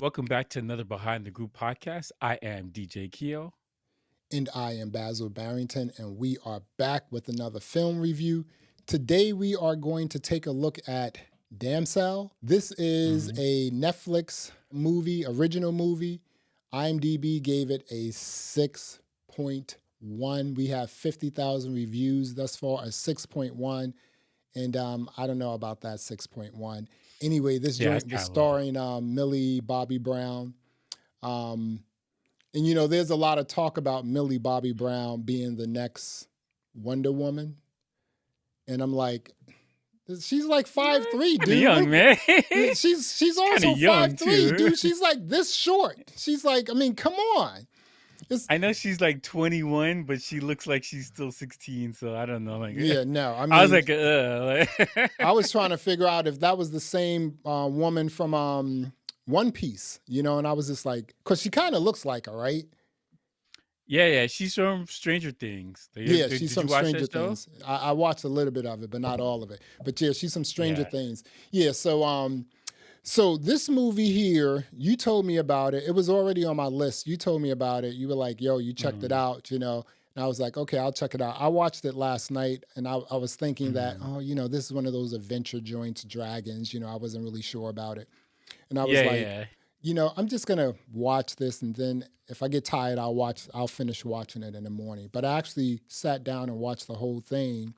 Welcome back to another Behind the Group podcast. I am DJ Keo. And I am Basil Barrington, and we are back with another film review. Today we are going to take a look at Damsel. This is a Netflix movie, original movie. IMDb gave it a 6.1. We have 50,000 reviews thus far, a 6.1. And I don't know about that 6.1. Anyway, this joint was starring Millie Bobby Brown. And, you know, there's a lot of talk about Millie Bobby Brown being the next Wonder Woman. And I'm like, she's like 5'3", dude. Young, man. She's also 5'3", dude. She's like this short. She's like, I mean, come on. I know she's like 21, but she looks like she's still 16. So I don't know. Like, yeah, no. I mean, I was like, I was trying to figure out if that was the same woman from One Piece, you know, and I was just like, because she kind of looks like her, right? Yeah. She's from Stranger Things. She's from Stranger Things. I watched a little bit of it, but not all of it. But yeah, she's from Stranger Things. Yeah, so this movie here, you told me about it. It was already on my list. You told me about it. You were like, yo, you checked it out, you know. And I was like, okay, I'll check it out. I watched it last night, and I was thinking that, oh, you know, this is one of those adventure joints, dragons. You know, I wasn't really sure about it. And I was you know, I'm just going to watch this, and then if I get tired, I'll finish watching it in the morning. But I actually sat down and watched the whole thing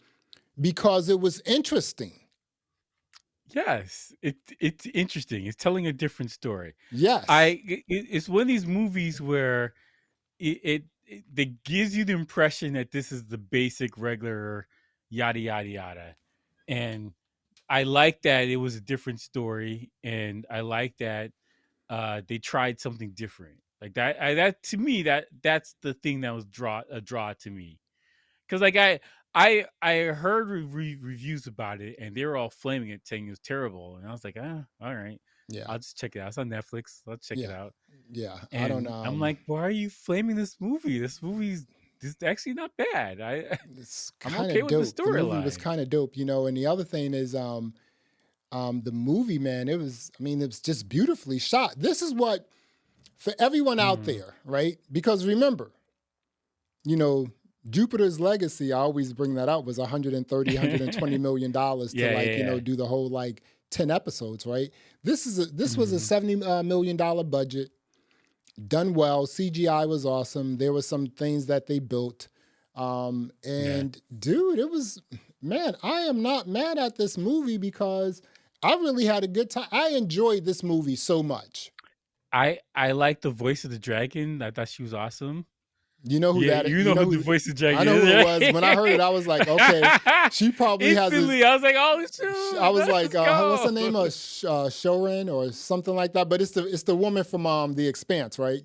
because it was interesting. Yes, it's interesting. It's telling a different story. Yes. It's one of these movies where it gives you the impression that this is the basic, regular, yada, yada, yada. And I like that it was a different story. And I like that they tried something different. Like that to me, that's the thing that was a draw to me. Because like I heard reviews about it, and they were all flaming it, saying it was terrible. And I was like, all right. Yeah. I'll just check it out. It's on Netflix. Let's check it out. Yeah. And I don't know. I'm like, why are you flaming this movie? This movie's actually not bad. I'm okay with the storyline. The movie was kind of dope, you know. And the other thing is the movie, man, it was just beautifully shot. This is what, for everyone out there, right? Because remember, you know, Jupiter's Legacy, I always bring that up, was $120 million to you know, do the whole like 10 episodes, right? This was a $70 million budget, done well. CGI was awesome. There were some things that they built. Dude, it was, man, I am not mad at this movie because I really had a good time. I enjoyed this movie so much. I like the voice of the dragon. I thought she was awesome. You know who that is? You know who the voice of the dragon is. I know who it was. When I heard it, I was like, okay, she probably Instantly, I was like, oh, shoot. I was like, what's her name? Shorin or something like that. But it's the woman from The Expanse, right?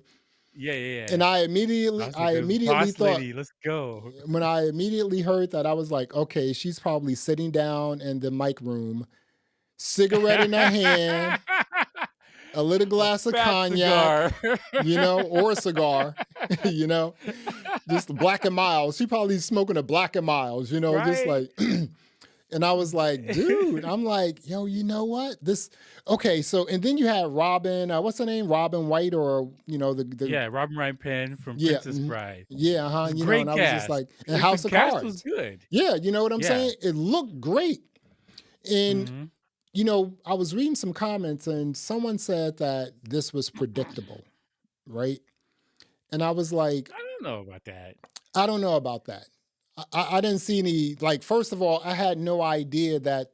Yeah. And I immediately thought, lady, let's go. When I immediately heard that, I was like, okay, she's probably sitting down in the mic room, cigarette in her hand, a little glass of cognac, you know, or a cigar, you know, just Black and Miles. She probably smoking a Black and Miles, you know, just like, and I was like, dude, I'm like, yo, you know what? Okay, so, and then you had Robin, what's her name? Robin White, or, you know, Robin Wright Penn from Princess Bride. Yeah, you know, and I was just like, and House of Cards. Cards Was good. Yeah, you know what I'm saying? It looked great. And, you know, I was reading some comments, and someone said that this was predictable, right? And I was like, I don't know about that. I didn't see any, like, first of all, I had no idea that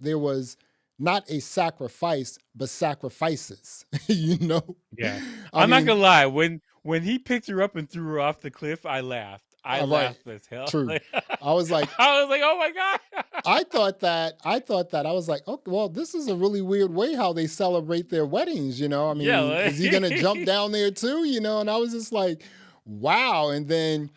there was not a sacrifice, but sacrifices, you know? Yeah. I'm not gonna lie. When he picked her up and threw her off the cliff, I laughed. I laughed as hell. True. I was like, oh my God. I thought that, I was like, oh, well, this is a really weird way how they celebrate their weddings, you know? I mean, is he going to jump down there too, you know? And I was just like, wow. And then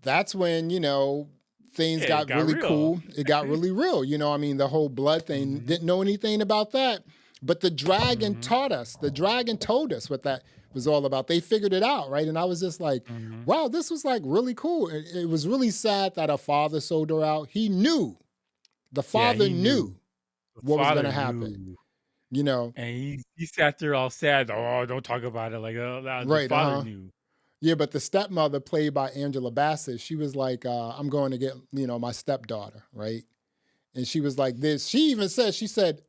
that's when, you know, things got really real. Cool. It got really real. You know, I mean, the whole blood thing, didn't know anything about that. But the dragon taught us. The dragon told us what that was all about. They figured it out, right? And I was just like, wow, this was like really cool. It was really sad that her father sold her out. He knew. The father knew what was going to happen. You know, And he sat there all sad. Oh, don't talk about it. Like, the right? father knew. Yeah, but the stepmother, played by Angela Bassett, she was like, "I'm going to get my stepdaughter," right? And she was like this. She even said, she said,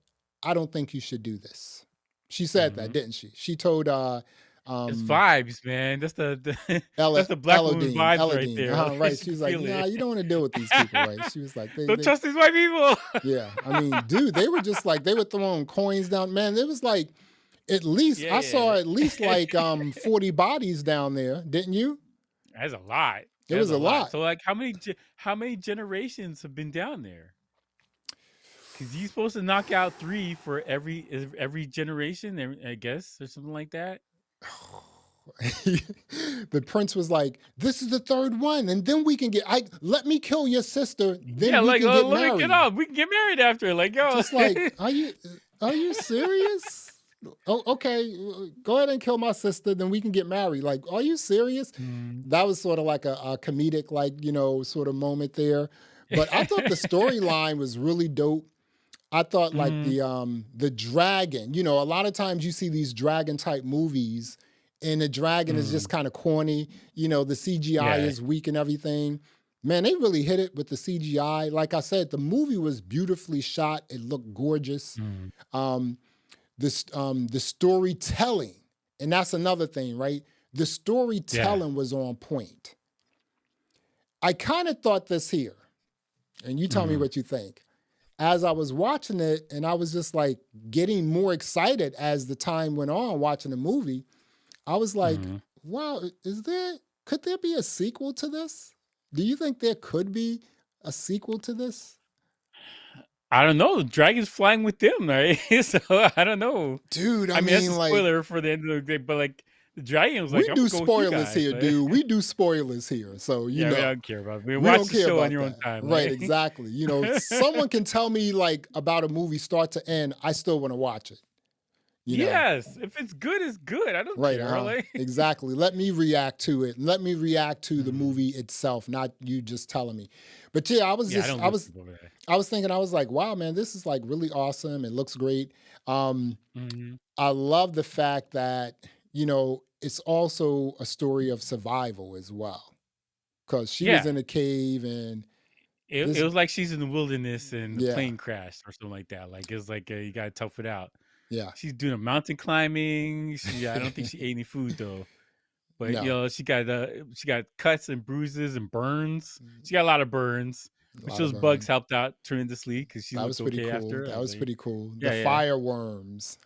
"I don't think you should do this." She said that, Hmm. didn't she? She told It's um vibes, man. That's the black woman's vibes right Elodie, there. Like, right. she She can was like, feel "Nah, it. you don't want to deal with these people," right? She was like, Don't trust these white people. yeah. I mean, dude, they were just like, they were throwing coins down. Man, it was like, at least Yeah, I saw yeah. at least like 40 bodies down there, didn't you? That's a lot. It That's was a a lot. lot. So, like, how many generations have been down there? Because you're supposed to knock out 3 for every generation, I guess, or something like that. The prince was like, "This is the third one, and then we can get. Let me kill your sister, then Yeah, we like, can get let me get married." off. We can get married after. Like, yo. Just like, are you serious? Oh, okay. Go ahead and kill my sister, then we can get married. Like, are you serious? Mm. That was sort of like a comedic, like, sort of moment there. But I thought the storyline was really dope. I thought like Mhm. the dragon, a lot of times you see these dragon type movies and the dragon is just Mm. kind of corny, the CGI Yeah. is weak and everything. Man, they really hit it with the CGI. Like I said, the movie was beautifully shot. It looked gorgeous. Mm. Um, the storytelling, and that's another thing, right? The Yeah. storytelling was on point. I kind of thought this here, and you tell me Mhm. what you think. As I was watching it, and I was just like getting more excited as the time went on watching the movie, I was like, Mhm. wow, could there be a sequel to this? Do you think there could be a sequel to this? I don't know. The dragon's flying with them, right? So I don't know. Dude, I I mean, that's a mean, like, spoiler for the end of the day, but like the dragon was like, we "I'm do gonna go with you spoilers guys." here, Like, dude. We do spoilers here. So, yeah, we don't care about it. we Watch don't the care show on about your own that. time, Right, right? exactly. Someone can tell me like about a movie start to end, I still want to watch it, you know? Yes, if it's good, it's good. I don't Right, care. Like, exactly. Let me react to it. Let me react to the Mhm. movie itself, not you just telling me. But yeah, Yeah, I don't listen over there. I was thinking, I was like, wow, man, this is like really awesome. It looks great. Um, Mhm. I love the fact that, it's also a story of survival as well. Cause she was Yeah, in a cave and it this, was like she's in the wilderness and the yeah, plane crashed or something like that. Like it's like you gotta tough it out. yeah. She's doing a mountain climbing. I don't think she ate any food though. But No, she got cuts and bruises and burns. She got a lot of burns, a which lot of those bugs burns. helped out tremendously because she That looked was pretty okay cool. after. I That was was like, pretty cool. The yeah, yeah, fireworms.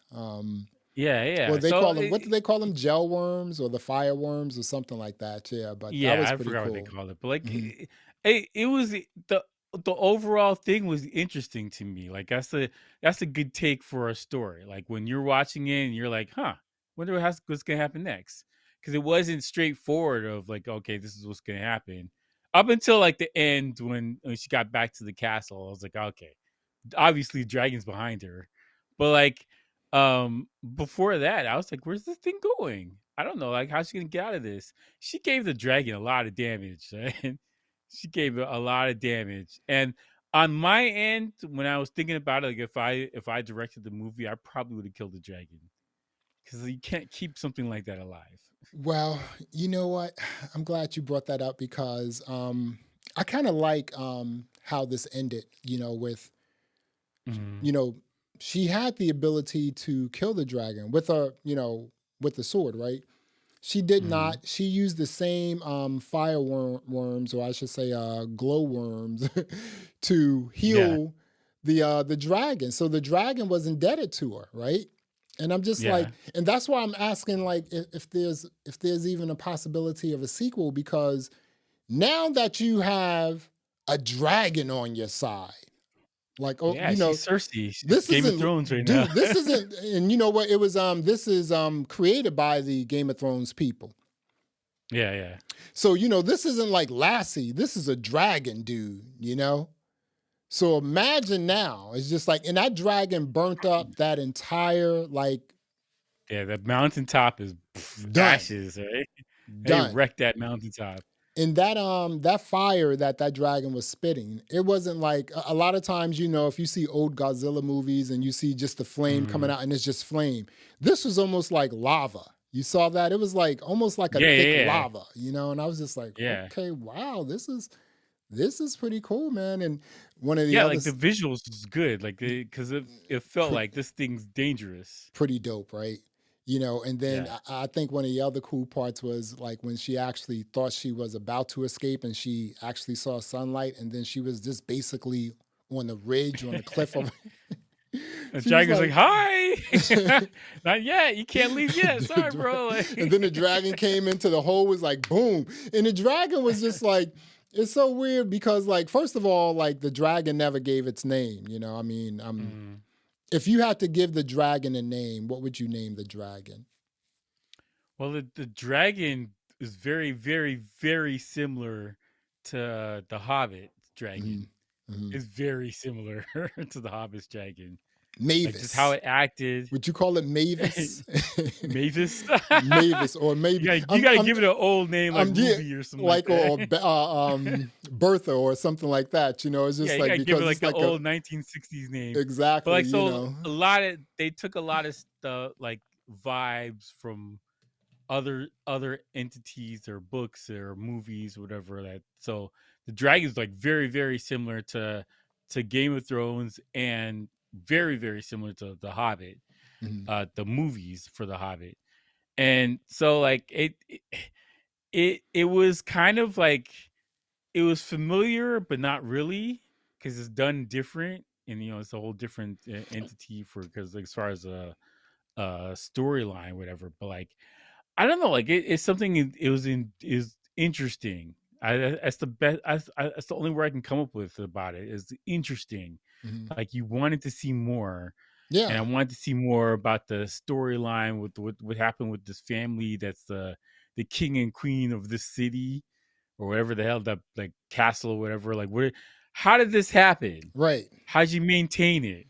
yeah, Or yeah. they So call them, what do they call them? Gel worms or the fireworms or something like that. Yeah, but that yeah, was I pretty forgot what they cool. call it, but like Hmm. it was the overall thing was interesting to me. Like that's a good take for a story. Like when you're watching it and you're like, huh, wonder what's gonna happen next. Because it wasn't straightforward of like, okay, this is what's gonna happen. Up until like the end when she got back to the castle, I was like, okay, obviously dragons behind her. But like before that, I was like, where's this thing going? I don't know. Like, how's she gonna get out of this? She gave the dragon a lot of damage, right? She gave it a lot of damage. And on my end, when I was thinking about it, like if I directed the movie, I probably would have killed the dragon. Because you can't keep something like that alive. Well, you know what? I'm glad you brought that up because I kind of like how this ended, with, Mhm. you know, she had the ability to kill the dragon with with the sword, right? She did not. Mhm. She used the same worms, or I should say, glow worms, to Yeah. heal the dragon. So the dragon was indebted to her, right? And I'm just like, Yeah. and that's why I'm asking, like, if there's even a possibility of a sequel, because now that you have a dragon on your side, like, oh, Yeah, she's Cersei. She's this Game of isn't, Thrones right now. dude, this isn't, and you know what? It was this is created by the Game of Thrones people. Yeah, yeah. So, this isn't like Lassie. This is a dragon, dude. So imagine now, it's just like, and that dragon burnt up that entire, like, Yeah, the mountaintop is done, ashes, right? They done. wrecked that mountaintop. in that fire that dragon was spitting, it wasn't like a lot of times, if you see old Godzilla movies and you see just the flame coming out and it's just flame. This was almost like lava. You saw that? It was like almost like a Yeah, thick yeah, lava, and I was just like, yeah. okay, wow, this is pretty cool, man. And one of the Yeah, other like the visuals was good, like because it felt pre- like this thing's dangerous. pretty dope, right? And then Yeah. I think one of the other cool parts was like when she actually thought she was about to escape and she actually saw sunlight, and then she was just basically on the ridge, on the cliff of. The She was dragon's like, like, "Hi, not yet. You can't leave yet. Sorry, bro." and then the dragon came into the hole, was like, boom. And the dragon was just like, it's so weird because, like, first of all, like the dragon never gave its name. I mean, Mm. if you had to give the dragon a name, what would you name the dragon? Well, the dragon is very, very, very similar to the Hobbit dragon. Mm-hmm. It's very similar to the Hobbit's dragon, like just how Mavis. it acted. Would you call it Mavis? Mavis. Mavis, or maybe You gotta give it an old name like yeah, movie or something like like that. Bertha or something like that. It's Yeah, just you like gotta give it because like it's the like a old 1960s name. But exactly. like so a lot of they took a lot of stuff like vibes from other entities or books or movies or whatever that so the dragon's like very, very similar to Game of Thrones and very, very similar to The Hobbit, Mhm, the movies for The Hobbit. And so like it was kind of like it was familiar but not really because it's done different and it's a whole different entity for because like, as far as a storyline whatever but like I don't know like it's something it was in is interesting. That's the best. That's the only word I can come up with about it is interesting. mhm. Like you wanted to see more, and I Yeah, wanted to see more about the storyline with what happened with this family. That's the king and queen of this city or whatever the hell that like castle or whatever. Like what? How did this happen? right. How'd you maintain it?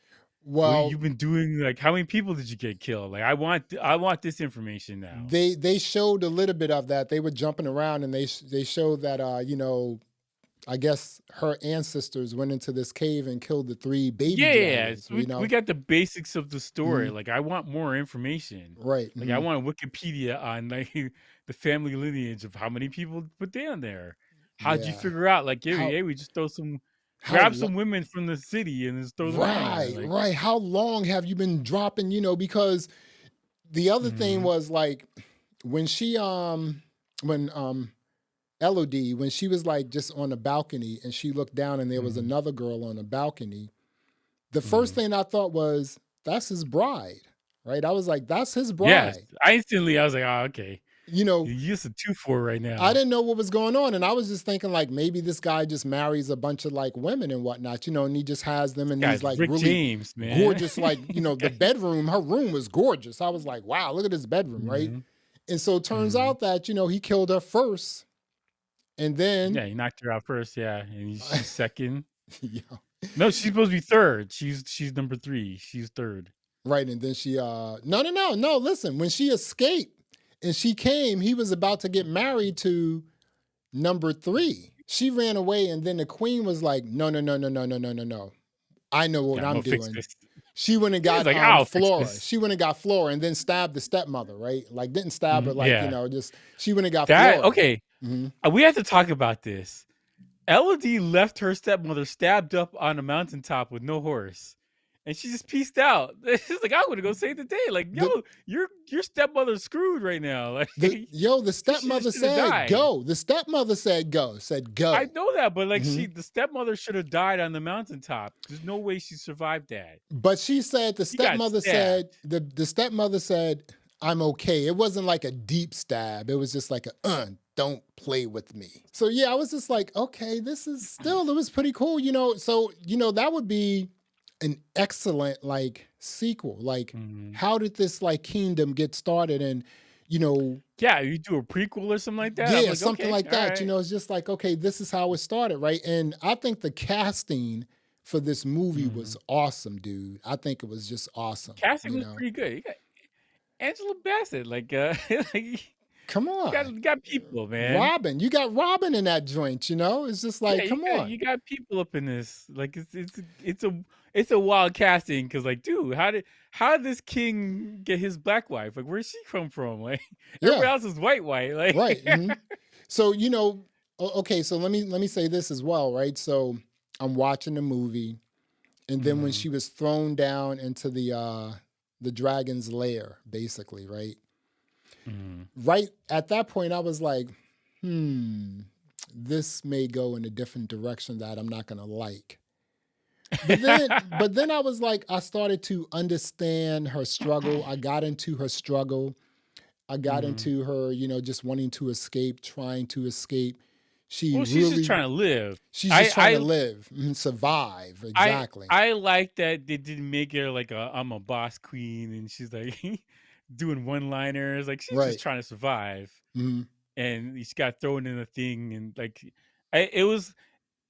What Well, you've been doing? Like how many people did you get killed? Like I want this information now. they showed a little bit of that. They were jumping around, and they showed that I guess her ancestors went into this cave and killed the three baby Yeah, yeah, yeah. dragons. So we got the basics of the story. Mhm, Like I want more information. right. Like I Mhm. want Wikipedia on like the family lineage of how many people put down there. How'd you Yeah. figure out? Like, How yeah, we just throw some how grab lo- some women from the city and just throw them down there. right, Like, right. How long have you been dropping? Because the other thing mhm, was like when she when Elodie, when she was like just on the balcony and she looked down and there was mhm, another girl on the balcony, the first mhm. thing I thought was, that's his bride, right? I was like, that's his Yes. bride. I was like, oh, okay. You know, You use a 2-4 right I now. didn't know what was going on. And I was just thinking, like, maybe this guy just marries a bunch of like women and whatnot, and he just has them in these Guys, like Rick really James, man. gorgeous, like, the bedroom, her room was gorgeous. I was like, wow, look at this bedroom, right? Mhm, And so it turns mhm. out that, he killed her first. And then, Yeah, you knocked her out first, yeah, and she's second. yeah, No, she's supposed to be third. She's number 3. She's third. right. And then she, no, no, no, no, listen, when she escaped and she came, he was about to get married to number 3. She ran away. And then the queen was like, no, no, no, no, no, no, no, no, no. I know what Yeah, I'm I'm gonna fix doing. this. She went and He's got like, "I'll fix Flora. this." She went and got Flora and then stabbed the stepmother, right? Like didn't stab her, Mhm, like, yeah. just she went and got That Flora. okay, Hmm. we have to talk about this. Elodie left her stepmother stabbed up on a mountaintop with no horse, and she just pieced out. She's like, "I'm gonna go save the day." Like, yo, The your stepmother's screwed right now. Like, the she stepmother should have said died. go. The stepmother said go. Said I go. know that, but like, Hmm. the stepmother should have died on the mountaintop. There's no way she survived that. But she said She got stabbed. the stepmother said, I'm okay. It wasn't like a deep stab. It was just like don't play with me. So yeah, I was just like, okay, this is still, it was pretty cool, So, that would be an excellent like sequel. Like, Mhm. how did this like kingdom get started? And, you know, Yeah, you do a prequel or something like that. I'm yeah, like, something okay, like all that. right. It's just like, okay, this is how it started, right? And I think the casting for this movie was Mhm. awesome, dude. I think it was just awesome, Casting was pretty good. You got Angela Bassett, like, like Come on. You got people, man. Robin, you got Robin in that joint, It's just Yeah, like, come on. you got people up in this. Like it's a wild casting because like, dude, how did this king get his black wife? Like, where'd she come from? Like, Yeah, everybody else is white. Like, right. So, okay, so let me say this as well, right? So I'm watching the movie, and then when Mhm, she was thrown down into the dragon's lair, basically, right? mhm. Right at that point, I was like, this may go in a different direction that I'm not gonna like. But then I was like, I started to understand her struggle. I got into her struggle. I got Mhm. into her, just wanting to escape, trying to escape. She Well, she's just really, trying to live. she's just trying to I live, survive. Exactly. I like that they didn't make her like a I'm a boss queen and she's like doing one liners. Like she's just Right. trying to survive, hmm and she got thrown in a thing and like it was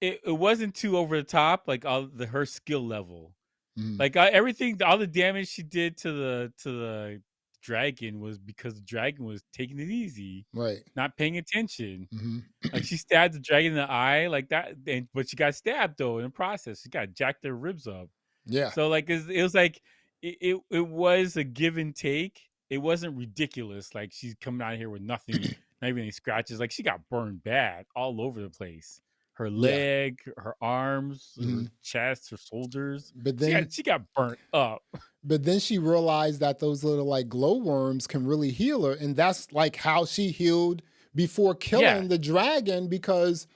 it wasn't too over the top. Like all the her skill level. hmm Like everything, all the damage she did to the dragon was because the dragon was taking it easy, Right. not paying attention. hmm Like she stabbed the dragon in the eye, like that, but she got stabbed though in the process. She got jacked their ribs up. Yeah. So like it was like it was a give and take. It wasn't ridiculous. Like she's coming out here with nothing, not even any scratches. Like she got burned bad all over the place. Her Yeah. leg, her arms, her hmm chest, her shoulders. But then, She got burnt up. but then she realized that those little like glowworms can really heal her, and that's like how she healed before Yeah. killing the dragon because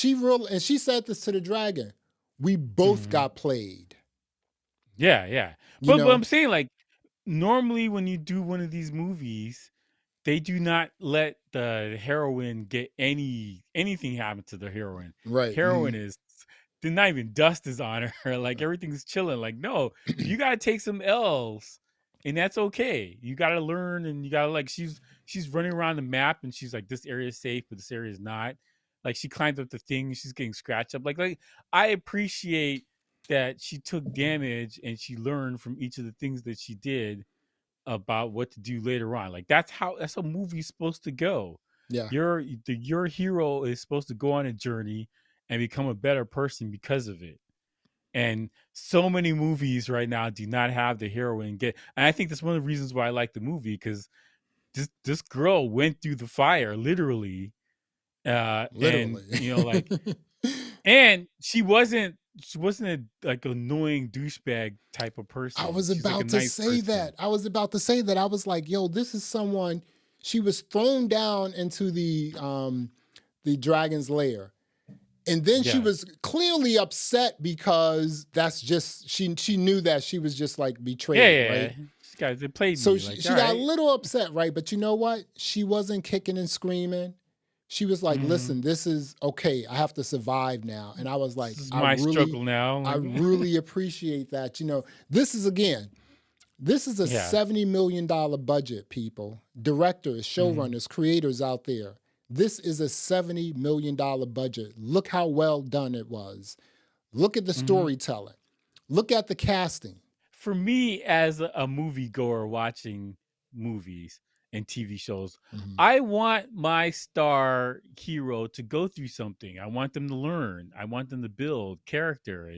and she said this to the dragon. We both Mhm. got played. Yeah. You But know, I'm saying like normally when you do one of these movies, they do not let the heroine get anything happen to the heroine. right? Heroine is They're not even dust is on her. Like everything's chilling. Like, no, you gotta take some L's. And that's okay. You gotta learn and you gotta like she's running around the map and she's like, this area is safe, but this area is not. Like she climbed up the thing, she's getting scratched up. Like I appreciate that she took damage and she learned from each of the things that she did about what to do later on. Like that's a movie's supposed to go. Yeah, Your hero is supposed to go on a journey and become a better person because of it. And so many movies right now do not have the heroine get. And I think that's one of the reasons why I like the movie because this girl went through the fire literally, and literally. like, and she wasn't a like annoying douchebag type of I person. was She's like a about to nice say person. that. I was about to say that. I was like, yo, this is someone. She was thrown down into the dragon's lair. And then she Yeah, was clearly upset because that's just she knew that she was just like betrayed, yeah. right? They played So me she, like, she all got a right. little upset, right? But you know what? She wasn't kicking and screaming. She was like, Mm-hmm. "Listen, this is okay. I have to survive now." And I was This like, is my struggle now. I Like, really appreciate that. This is again, this is a yeah. $70 million budget, people. Directors, Mm-hmm. showrunners, creators out there. This is a $70 million budget. Look how well done it was. Look at the Mm-hmm. storytelling. Look at the casting. For me, as a movie goer watching movies and TV shows, Mhm. I want my star hero to go through something. I want them to learn. I want them to build character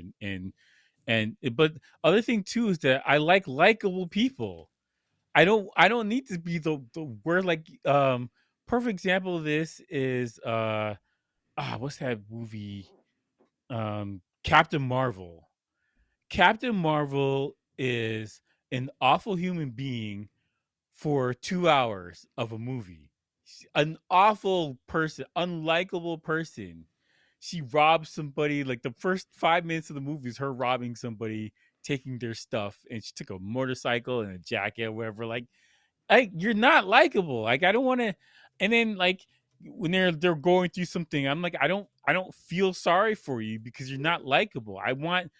but other thing too is that I like likable people. I don't need to be the word like perfect example of this is what's that movie? Captain Marvel. Captain Marvel is an awful human being for 2 hours of a movie. An awful person, unlikable person. She robs somebody. Like the first 5 minutes of the movie is her robbing somebody, taking their stuff, and she took a motorcycle and a jacket, or whatever. Like you're not likable. Like I don't want to. And then like when they're going through something, I'm like I don't feel sorry for you because you're not likable. I want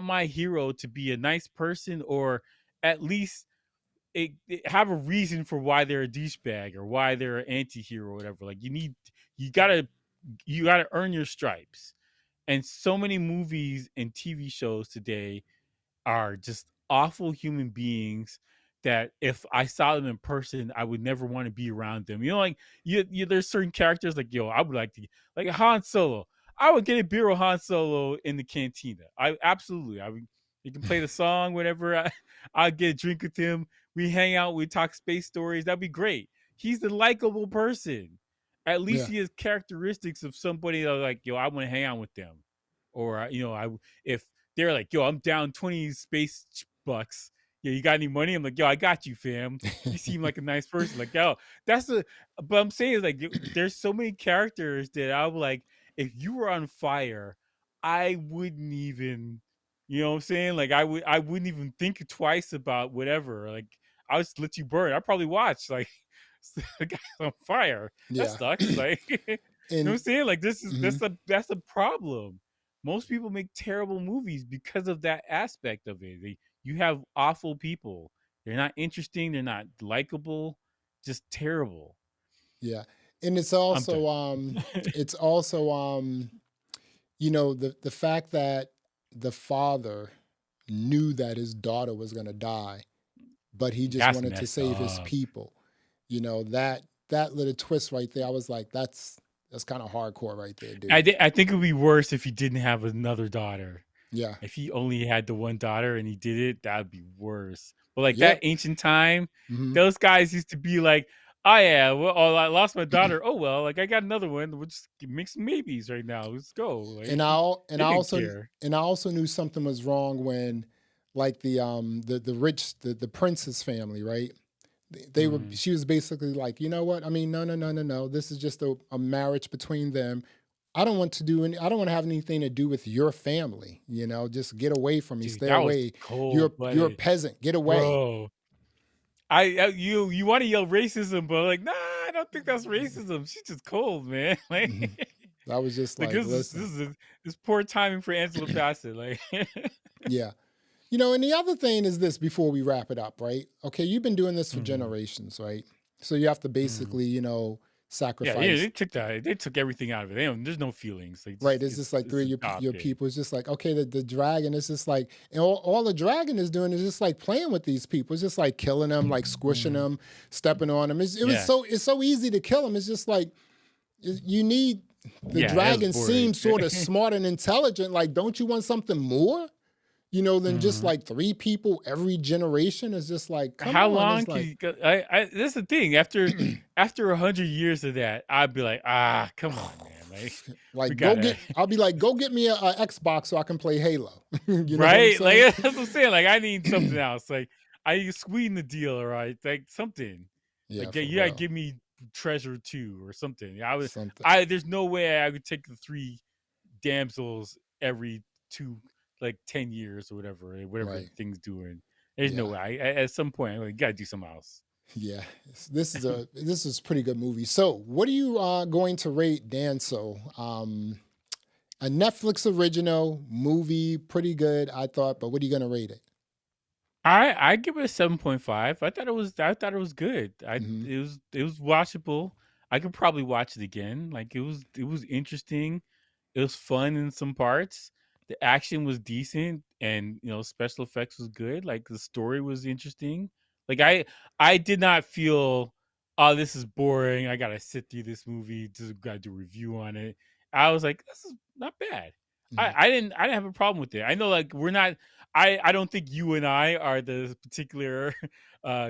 my hero to be a nice person or at least have a reason for why they're a douchebag or why they're an anti-hero or whatever. Like you gotta you gotta earn your stripes. And so many movies and TV shows today are just awful human beings that if I saw them in person, I would never want to be around them. Like there's certain characters like I would like to like Han Solo. I would get a beer with Han Solo in the cantina. I absolutely. I would. You can play the song, whatever. I'd get a drink with him. We hang out. We talk space stories. That'd be great. He's the likable person. At least he has characteristics of somebody that like, I want to hang out with them, or if they're like, I'm down 20 space bucks. You got any money? I'm like, I got you, fam. You seem like a nice person. Like, that's the. But I'm saying is like, there's so many characters that I would like. If you were on fire, I wouldn't even. You know what I'm saying? Like, I wouldn't even think twice about whatever. Like, I'll just let you burn. I probably watch like the guy's on fire. That sucks. Like, you know what I'm saying? Like, that's a problem. Most people make terrible movies because of that aspect of it. You have awful people. They're not interesting. They're not likable. Just terrible. Yeah, and it's also the fact that the father knew that his daughter was going to die, but he just wanted to save his people. That little twist right there, I was like, that's kind of hardcore right there, dude. I think it would be worse if he didn't have another daughter. Yeah. If he only had the one daughter and he did it, that'd be worse. But like that ancient time, those guys used to be like, oh yeah, well, I lost my daughter. Oh well, like I got another one. We'll just make some babies right now. Let's go. Like, and I also knew something was wrong when, like the prince's family, right? She was basically like, you know what? I mean, no. This is just a marriage between them. I don't want to have anything to do with your family. Just get away from me. Stay away. You're a peasant. Get away. Bro. You want to yell racism, but like, nah, I don't think that's racism. She's just cold, man. Like, I was just like, this is poor timing for Angela Bassett. Like, yeah. And the other thing is this before we wrap it up, right? Okay, you've been doing this for generations, right? So you have to basically, sacrifice. Yeah, they took everything out of it. There's no feelings. Like, right, it's just like three of your people. It's just like, okay, the dragon is just like, and all the dragon is doing is just like playing with these people. It's just like killing them, like squishing them, stepping on them. It's so easy to kill them. It's just like, you need, the dragon seems sort of smart and intelligent. Like, don't you want something more? Than just like 3 people every generation. Is just like, how long can you go? That's the thing. After 100 years of that, I'd be like, come on, man. I'll be like, go get me a Xbox so I can play Halo. Right? Like, that's what I'm saying. Like, I need something else. Like, I need to sweeten the deal, right? Like something. Yeah, like, you gotta give me Treasure 2 or something. There's no way I would take the 3 damsels every 10 years or whatever the thing's doing. There's no way. At some point, you gotta do something else. Yeah, this is a pretty good movie. So, what are you going to rate Damsel? A Netflix original movie, pretty good, I thought. But what are you gonna rate it? I give it a 7.5. I thought it was good. It was watchable. I could probably watch it again. Like, it was interesting. It was fun in some parts. The action was decent, and special effects was good. Like, the story was interesting. Like, I did not feel, oh, this is boring. I gotta sit through this movie. Just gotta do a review on it. I was like, this is not bad. I didn't have a problem with it. I know, like, we're not. I don't think you and I are the particular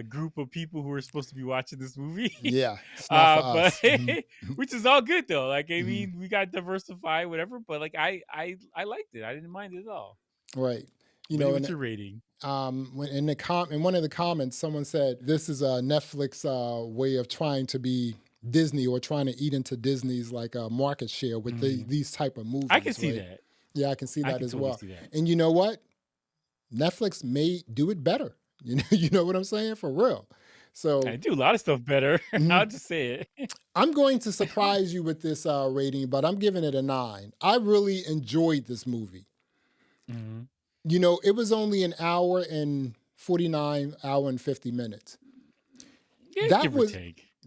group of people who are supposed to be watching this movie. Yeah, it's not for us. Which is all good though. Like, I mean, we got diversified, whatever. But like, I liked it. I didn't mind it at all. Right. What's your rating? In one of the comments, someone said this is a Netflix way of trying to be Disney, or trying to eat into Disney's like market share with these type of movies. I can see that. Yeah, I can see that as totally well. See that. And you know what? Netflix may do it better. You know what I'm saying? For real. So I do a lot of stuff better. I'll just say it. I'm going to surprise you with this rating, but I'm giving it a 9. I really enjoyed this movie. It was only an hour and 50 minutes. Yeah,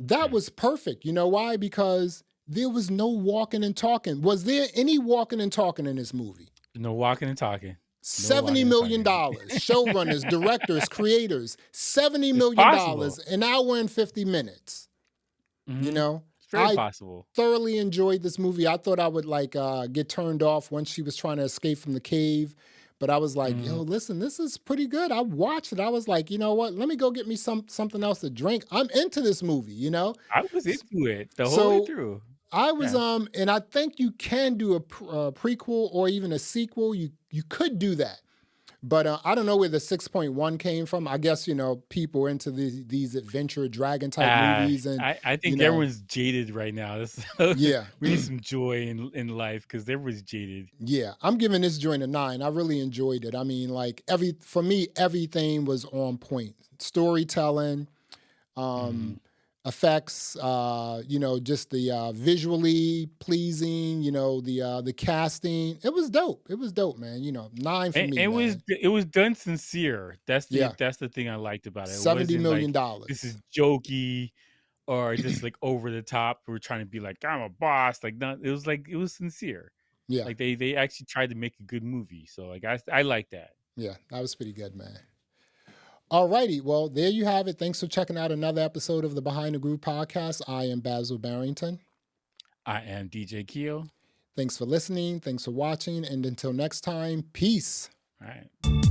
that was perfect. You know why? Because there was no walking and talking. Was there any walking and talking in this movie? No walking and talking. No, I $70 didn't million. target. Showrunners, directors, creators, $70 It's million, possible. an hour and 50 minutes. You know, It's very I possible. thoroughly enjoyed this movie. I thought I would like get turned off once she was trying to escape from the cave. But I was like, yo, listen, this is pretty good. I watched it. I was like, you know what? Let me go get me something else to drink. I'm into this movie, you know? I was into it the whole way So through. I was Yeah. and I think you can do a prequel or even a sequel. You could do that. But I don't know where the 6.1 came from. I guess, you know, people are into these adventure dragon type movies and, I you think know, everyone's jaded right now. yeah. We need some joy in life because everyone's jaded. Yeah, I'm giving this joint a 9. I really enjoyed it. I mean, like for me, everything was on point. Storytelling, effects, you know, just the visually pleasing, you know, the casting. It was dope. It was dope, man. You know, 9 for And me, man. it was done sincere. Yeah, That's the thing I liked about it. It $70 wasn't million. like this is jokey or just like over the top. We're trying to be like I'm a boss. Like it was sincere. Yeah, Like they actually tried to make a good movie. So like I like that. yeah, that was pretty good, man. All righty. Well, there you have it. Thanks for checking out another episode of the Behind the Groove podcast. I am Basil Barrington. I am DJ Keo. Thanks for listening. Thanks for watching. And until next time, peace. All right.